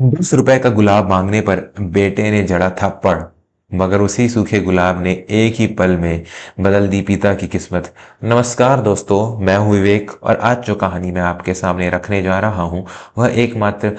10 रुपए का गुलाब मांगने पर बेटे ने जड़ा थप्पड़, मगर उसी सूखे गुलाब ने एक ही पल में बदल दी पिता की किस्मत। नमस्कार दोस्तों, मैं हूं विवेक और आज जो कहानी मैं आपके सामने रखने जा रहा हूं वह एकमात्र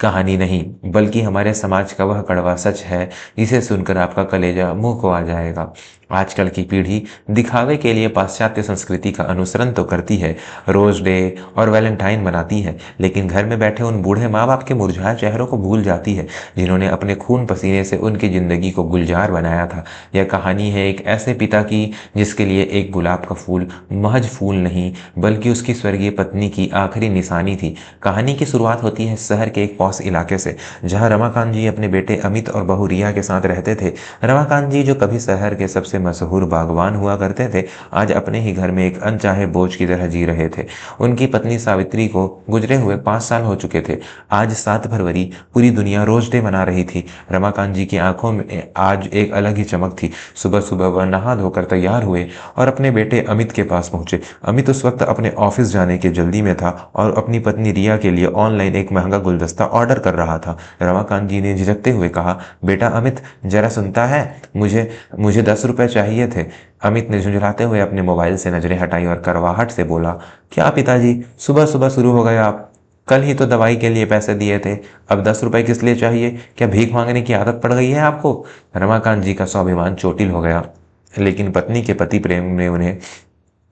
कहानी नहीं बल्कि हमारे समाज का वह कड़वा सच है जिसे सुनकर आपका कलेजा मुंह को आ जाएगा। आजकल की पीढ़ी दिखावे के लिए पाश्चात्य संस्कृति का अनुसरण तो करती है, रोज डे और वैलेंटाइन मनाती है, लेकिन घर में बैठे उन बूढ़े माँ बाप के मुरझाए चेहरों को भूल जाती है जिन्होंने अपने खून पसीने से उनकी जिंदगी को गुलजार बनाया था। यह कहानी है एक ऐसे पिता की जिसके लिए एक गुलाब का फूल महज फूल नहीं बल्कि उसकी स्वर्गीय पत्नी की आखिरी निशानी थी। कहानी की शुरुआत होती है शहर के एक पॉश इलाके से, जहाँ रमाकांत जी अपने बेटे अमित और बहू रिया के साथ रहते थे। रमाकांत जी, जो कभी शहर के सबसे मशहूर बागवान हुआ करते थे, आज अपने ही घर में एक अनचाहे बोझ की तरह जी रहे थे। उनकी पत्नी सावित्री को गुजरे हुए 5 साल हो चुके थे। आज 7 फरवरी, पूरी दुनिया रोज डे मना रही थी। रमाकांत जी की आंखों में आज एक अलग ही चमक थी। सुबह सुबह वह नहा धोकर तैयार हुए और अपने बेटे अमित के पास पहुंचे। अमित उस वक्त अपने ऑफिस जाने की जल्दी में था और अपनी पत्नी रिया के लिए ऑनलाइन एक महंगा गुलदस्ता ऑर्डर कर रहा था। रमाकांत जी ने झिझकते हुए कहा, बेटा अमित, जरा सुनता है, मुझे मुझे 10 रुपए चाहिए थे। अमित ने झुंझलाते हुए अपने मोबाइल से नजरें हटाई और करवाहट से बोला, क्या पिताजी, सुबह सुबह शुरू हो गए आप? कल ही तो दवाई के लिए पैसे दिए थे, अब 10 रुपए किस लिए चाहिए? क्या भीख मांगने की आदत पड़ गई है आपको? रमाकांत जी का स्वाभिमान चोटिल हो गया, लेकिन पत्नी के पति प्रेम ने उन्हें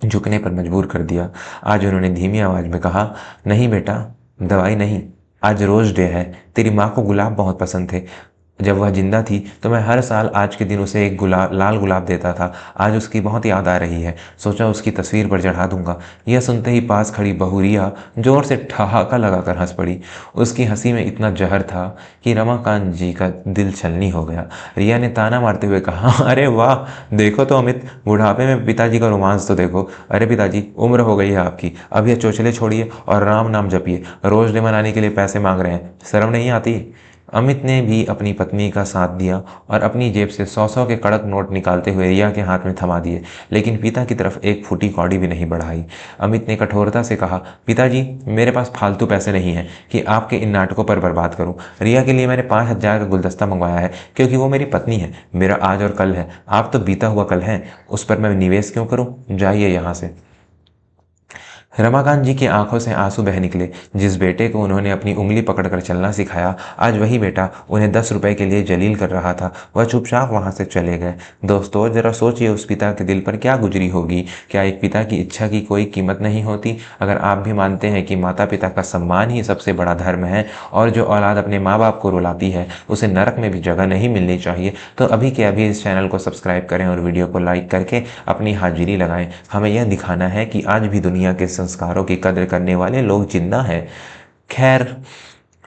झुकने पर मजबूर कर दिया। आज उन्होंने धीमी आवाज में कहा, नहीं बेटा, दवाई नहीं, आज रोज डे है। तेरी माँ को गुलाब बहुत पसंद थे। जब वह जिंदा थी तो मैं हर साल आज के दिन उसे एक लाल गुलाब देता था। आज उसकी बहुत याद आ रही है, सोचा उसकी तस्वीर पर चढ़ा दूंगा। यह सुनते ही पास खड़ी बहू रिया जोर से ठहाका लगाकर हंस पड़ी। उसकी हंसी में इतना जहर था कि रमाकांत जी का दिल छलनी हो गया। रिया ने ताना मारते हुए कहा, अरे वाह, देखो तो अमित, बुढ़ापे में पिताजी का रोमांस तो देखो। अरे पिताजी, उम्र हो गई है आपकी, अब यह चोचले छोड़िए और राम नाम जपिए। रोज डे मनाने के लिए पैसे मांग रहे हैं, शर्म नहीं आती? अमित ने भी अपनी पत्नी का साथ दिया और अपनी जेब से 100-100 के कड़क नोट निकालते हुए रिया के हाथ में थमा दिए, लेकिन पिता की तरफ एक फूटी कौड़ी भी नहीं बढ़ाई। अमित ने कठोरता से कहा, पिताजी, मेरे पास फालतू पैसे नहीं हैं कि आपके इन नाटकों पर बर्बाद करूं। रिया के लिए मैंने 5,000 का गुलदस्ता मंगवाया है क्योंकि वो मेरी पत्नी है, मेरा आज और कल है। आप तो बीता हुआ कल हैं, उस पर मैं निवेश क्यों करूं? जाइए यहाँ से। रमाकांत जी की आंखों से आंसू बह निकले। जिस बेटे को उन्होंने अपनी उंगली पकड़कर चलना सिखाया, आज वही बेटा उन्हें 10 रुपए के लिए जलील कर रहा था। वह चुपचाप वहां से चले गए। दोस्तों, जरा सोचिए उस पिता के दिल पर क्या गुजरी होगी। क्या एक पिता की इच्छा की कोई कीमत नहीं होती? अगर आप भी मानते हैं कि माता पिता का सम्मान ही सबसे बड़ा धर्म है और जो औलाद अपने माँ बाप को रुलाती है उसे नरक में भी जगह नहीं मिलनी चाहिए, तो अभी के अभी इस चैनल को सब्सक्राइब करें और वीडियो को लाइक करके अपनी हाजिरी लगाएं। हमें यह दिखाना है कि आज भी दुनिया के संस्कारों की कद्र करने वाले लोग जिंदा हैं। खैर,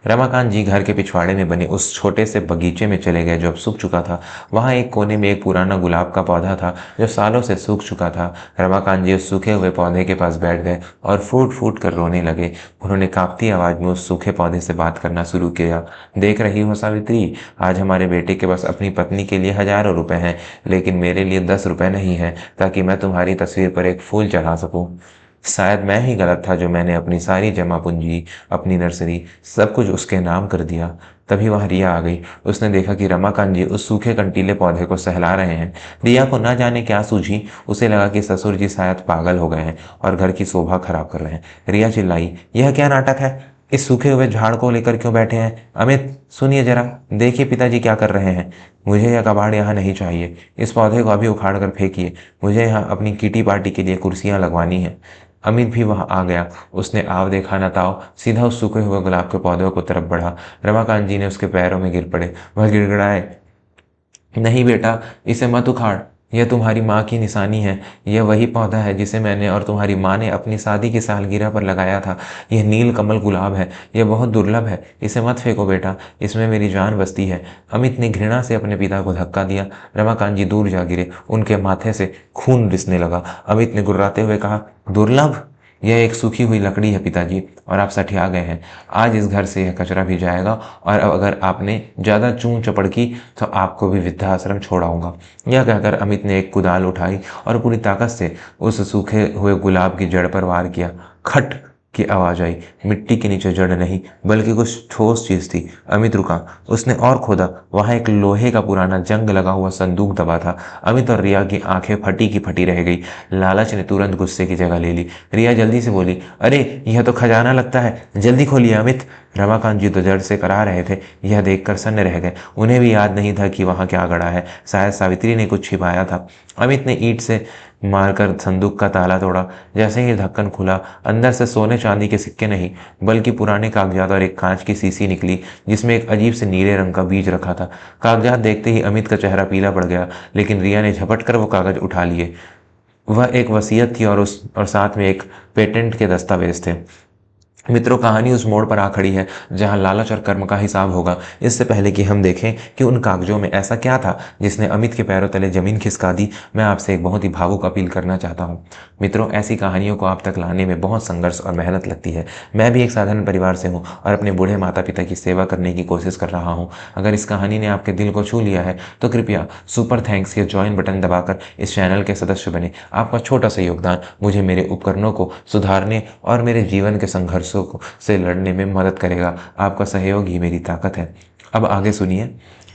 रमाकांत जी घर के पिछवाड़े में बने उस छोटे से बगीचे में चले गए जो अब सूख चुका था। वहां एक कोने में एक पुराना गुलाब का पौधा था जो सालों से सूख चुका था। रमाकांत जी उस सूखे हुए पौधे के पास बैठ गए और फूट फूट कर रोने लगे। उन्होंने कांपती आवाज में उस सूखे पौधे से बात करना शुरू किया, देख रही हो सावित्री, आज हमारे बेटे के पास अपनी पत्नी के लिए हजारों रुपए हैं, लेकिन मेरे लिए 10 रुपए नहीं है ताकि मैं तुम्हारी तस्वीर पर एक फूल चढ़ा सकूं। शायद मैं ही गलत था जो मैंने अपनी सारी जमा पूंजी, अपनी नर्सरी, सब कुछ उसके नाम कर दिया। तभी वहां रिया आ गई। उसने देखा कि रमाकांत जी उस सूखे कंटीले पौधे को सहला रहे हैं। रिया को न जाने क्या सूझी, उसे लगा कि ससुर जी शायद पागल हो गए हैं और घर की शोभा खराब कर रहे हैं। रिया चिल्लाई, यह क्या नाटक है? इस सूखे हुए झाड़ को लेकर क्यों बैठे हैं? अमित, सुनिए जरा, देखिए पिताजी क्या कर रहे हैं। मुझे यह कबाड़ यहाँ नहीं चाहिए, इस पौधे को अभी उखाड़ कर फेंकिए। मुझे यहाँ अपनी किटी पार्टी के लिए कुर्सियाँ लगवानी हैं। अमित भी वहां आ गया। उसने आव देखा न ताव, सीधा उस सूखे हुए गुलाब के पौधे को तरफ बढ़ा। रमाकांत जी ने उसके पैरों में गिर पड़े। वह गिड़गिड़ाए, नहीं बेटा, इसे मत उखाड़, यह तुम्हारी माँ की निशानी है। यह वही पौधा है जिसे मैंने और तुम्हारी माँ ने अपनी शादी की सालगिरह पर लगाया था। यह नील कमल गुलाब है, यह बहुत दुर्लभ है, इसे मत फेंको बेटा, इसमें मेरी जान बसती है। अमित ने घृणा से अपने पिता को धक्का दिया। रमाकांत जी दूर जा गिरे, उनके माथे से खून रिसने लगा। अमित ने गुर्राते हुए कहा, दुर्लभ? यह एक सूखी हुई लकड़ी है पिताजी, और आप सठिया गए हैं। आज इस घर से यह कचरा भी जाएगा और अब अगर आपने ज़्यादा चूं चपड़ की तो आपको भी वृद्धाश्रम छोड़ाऊंगा। यह कहकर अमित ने एक कुदाल उठाई और पूरी ताकत से उस सूखे हुए गुलाब की जड़ पर वार किया। खट की आवाज़ आई। मिट्टी के नीचे जड़ नहीं बल्कि कुछ ठोस चीज़ थी। अमित रुका। उसने और खोदा। वहां एक लोहे का पुराना जंग लगा हुआ संदूक दबा था। अमित और रिया की आंखें फटी की फटी रह गई। लालच ने तुरंत गुस्से की जगह ले ली। रिया जल्दी से बोली, अरे यह तो खजाना लगता है, जल्दी खोलिए अमित। रमाकांत जी तो जड़ से करा रहे थे। यह देखकर सन्न रह गए। उन्हें भी याद नहीं था कि वहां क्या गड़ा है। शायद सावित्री ने कुछ छिपाया था। अमित ने ईंट से मारकर संदूक का ताला तोड़ा। जैसे ही ढक्कन खुला, अंदर से सोने चांदी के सिक्के नहीं बल्कि पुराने कागजात और एक कांच की शीशी निकली जिसमें एक अजीब से नीले रंग का बीज रखा था। कागजात देखते ही अमित का चेहरा पीला पड़ गया, लेकिन रिया ने झपट कर वो कागज उठा लिए। वह एक वसीयत थी और साथ में एक पेटेंट के दस्तावेज थे। मित्रों, कहानी उस मोड़ पर आ खड़ी है जहां लालच और कर्म का हिसाब होगा। इससे पहले कि हम देखें कि उन कागजों में ऐसा क्या था जिसने अमित के पैरों तले जमीन खिसका दी, मैं आपसे एक बहुत ही भावुक अपील करना चाहता हूं। मित्रों, ऐसी कहानियों को आप तक लाने में बहुत संघर्ष और मेहनत लगती है। मैं भी एक साधारण परिवार से हूँ और अपने बूढ़े माता पिता की सेवा करने की कोशिश कर रहा हूँ। अगर इस कहानी ने आपके दिल को छू लिया है तो कृपया सुपर थैंक्स या ज्वाइन बटन दबाकर इस चैनल के सदस्य बने। आपका छोटा सा योगदान मुझे मेरे उपकरणों को सुधारने और मेरे जीवन के संघर्षों से लड़ने में मदद करेगा। आपका सहयोग ही मेरी ताकत है। अब आगे सुनिए।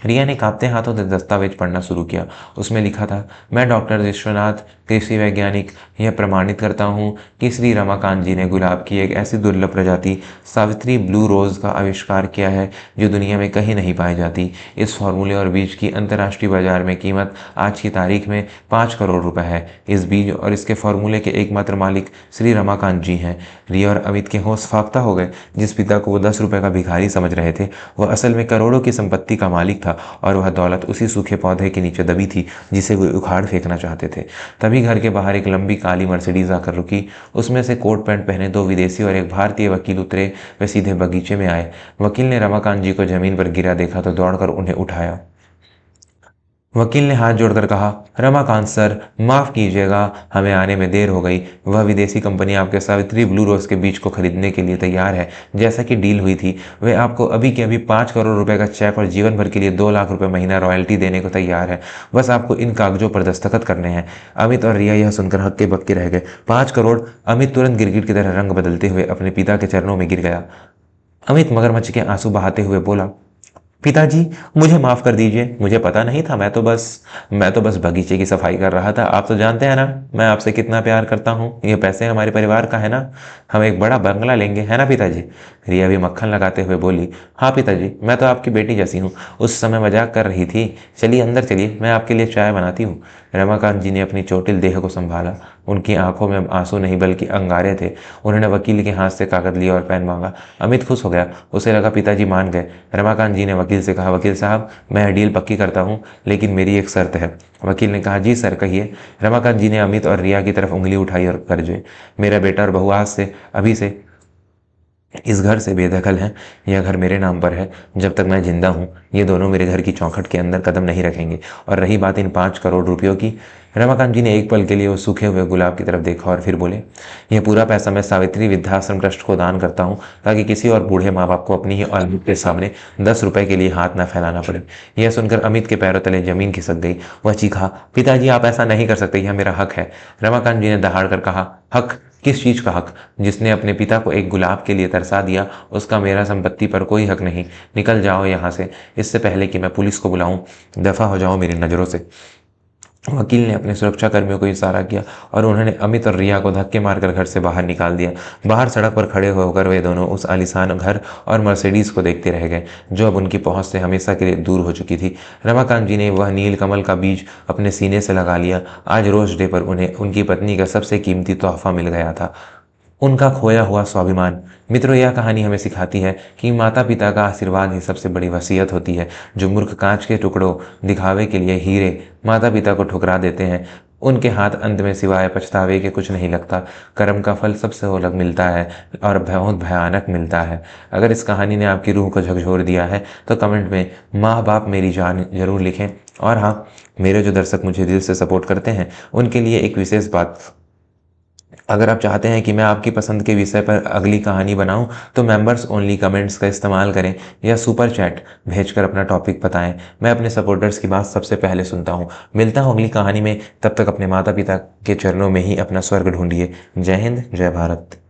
रिया ने कांपते हाथों से दस्तावेज पढ़ना शुरू किया। उसमें लिखा था, मैं डॉक्टर विश्वनाथ, कृषि वैज्ञानिक, यह प्रमाणित करता हूँ कि श्री रमाकांत जी ने गुलाब की एक ऐसी दुर्लभ प्रजाति सावित्री ब्लू रोज का आविष्कार किया है जो दुनिया में कहीं नहीं पाई जाती। इस फॉर्मूले और बीज की अंतर्राष्ट्रीय बाजार में कीमत आज की तारीख में 5 करोड़ रुपए है। इस बीज और इसके फॉर्मूले के एकमात्र मालिक श्री रमाकांत जी हैं। रिया और अमित के होश फाख्ता हो गए। जिस पिता को वो 10 रुपए का भिखारी समझ रहे थे, वह असल में करोड़ों की संपत्ति का मालिक था और वह दौलत उसी सूखे पौधे के नीचे दबी थी जिसे वे उखाड़ फेंकना चाहते थे। तभी घर के बाहर एक लंबी काली मर्सिडीज आकर रुकी। उसमें से कोट पैंट पहने 2 विदेशी और एक भारतीय वकील उतरे। वे सीधे बगीचे में आए। वकील ने रमाकांत जी को जमीन पर गिरा देखा तो दौड़कर उन्हें उठाया। वकील ने हाथ जोड़कर कहा, रमाकांत सर, माफ कीजिएगा, हमें आने में देर हो गई। वह विदेशी कंपनी आपके सावित्री ब्लू रोज के बीज को खरीदने के लिए तैयार है। जैसा कि डील हुई थी, वे आपको अभी के अभी 5 करोड़ रुपए का चेक और जीवन भर के लिए 2 लाख रुपए महीना रॉयल्टी देने को तैयार है। बस आपको इन कागजों पर दस्तखत करने हैं। अमित और रिया यह सुनकर हक्के बक्के रह गए। 5 करोड़! अमित तुरंत गिरगिट की तरह रंग बदलते हुए अपने पिता के चरणों में गिर गया। अमित मगरमच्छ के आंसू बहाते हुए बोला, पिताजी, मुझे माफ कर दीजिए। मुझे पता नहीं था। मैं तो बस बगीचे की सफाई कर रहा था। आप तो जानते हैं ना मैं आपसे कितना प्यार करता हूँ। ये पैसे हमारे परिवार का है ना। हम एक बड़ा बंगला लेंगे, है ना पिताजी। रिया भी मक्खन लगाते हुए बोली, हाँ पिताजी, मैं तो आपकी बेटी जैसी हूँ। उस समय मजाक कर रही थी। चलिए अंदर चलिए, मैं आपके लिए चाय बनाती हूँ। रमाकांत जी ने अपनी चोटिल देह को संभाला। उनकी आंखों में आंसू नहीं बल्कि अंगारे थे। उन्होंने वकील के हाथ से कागज लिया और पेन मांगा। अमित खुश हो गया। उसे लगा पिताजी मान गए। रमाकांत जी ने वकील से कहा, वकील साहब, मैं डील पक्की करता हूँ, लेकिन मेरी एक शर्त है। वकील ने कहा, जी सर, कहिए। रमाकांत जी ने अमित और रिया की तरफ उंगली उठाई और गरजे, मेरा बेटा और बहू आज से, अभी से इस घर से बेदखल हैं। यह घर मेरे नाम पर है। जब तक मैं जिंदा हूँ ये दोनों मेरे घर की चौखट के अंदर कदम नहीं रखेंगे। और रही बात इन 5 करोड़ रुपयों की, रमाकांत जी ने एक पल के लिए उस सूखे हुए गुलाब की तरफ देखा और फिर बोले, यह पूरा पैसा मैं सावित्री वृद्धाश्रम ट्रस्ट को दान करता हूँ ताकि किसी और बूढ़े माँ बाप को अपनी ही औलाद के सामने 10 रुपए के लिए हाथ न फैलाना पड़े। यह सुनकर अमित के पैरों तले जमीन खिसक गई। वह चीखा, पिताजी आप ऐसा नहीं कर सकते, यह मेरा हक है। रमाकांत जी ने दहाड़ कर कहा, हक? किस चीज का हक? जिसने अपने पिता को एक गुलाब के लिए तरसा दिया उसका मेरा संपत्ति पर कोई हक नहीं। निकल जाओ यहाँ से, इससे पहले कि मैं पुलिस को बुलाऊं। दफा हो जाओ मेरी नज़रों से। वकील ने अपने सुरक्षा कर्मियों को इशारा किया और उन्होंने अमित और रिया को धक्के मारकर घर से बाहर निकाल दिया। बाहर सड़क पर खड़े होकर वे दोनों उस आलीशान घर और मर्सिडीज को देखते रह गए जो अब उनकी पहुंच से हमेशा के लिए दूर हो चुकी थी। रमाकांत जी ने वह नील कमल का बीज अपने सीने से लगा लिया। आज रोज डे पर उन्हें उनकी पत्नी का सबसे कीमती तोहफा मिल गया था, उनका खोया हुआ स्वाभिमान। मित्रों, यह कहानी हमें सिखाती है कि माता पिता का आशीर्वाद ही सबसे बड़ी वसीयत होती है। जो मूर्ख कांच के टुकड़ों दिखावे के लिए हीरे माता पिता को ठुकरा देते हैं, उनके हाथ अंत में सिवाय पछतावे के कुछ नहीं लगता। कर्म का फल सबसे अलग मिलता है और बहुत भयानक मिलता है। अगर इस कहानी ने आपकी रूह को झकझोर दिया है तो कमेंट में माँ बाप मेरी जान जरूर लिखें। और हाँ, मेरे जो दर्शक मुझे दिल से सपोर्ट करते हैं उनके लिए एक विशेष बात, अगर आप चाहते हैं कि मैं आपकी पसंद के विषय पर अगली कहानी बनाऊं तो मेंबर्स ओनली कमेंट्स का इस्तेमाल करें या सुपर चैट भेजकर अपना टॉपिक बताएं। मैं अपने सपोर्टर्स की बात सबसे पहले सुनता हूं। मिलता हूं अगली कहानी में, तब तक अपने माता पिता के चरणों में ही अपना स्वर्ग ढूंढिए। जय हिंद, जय भारत।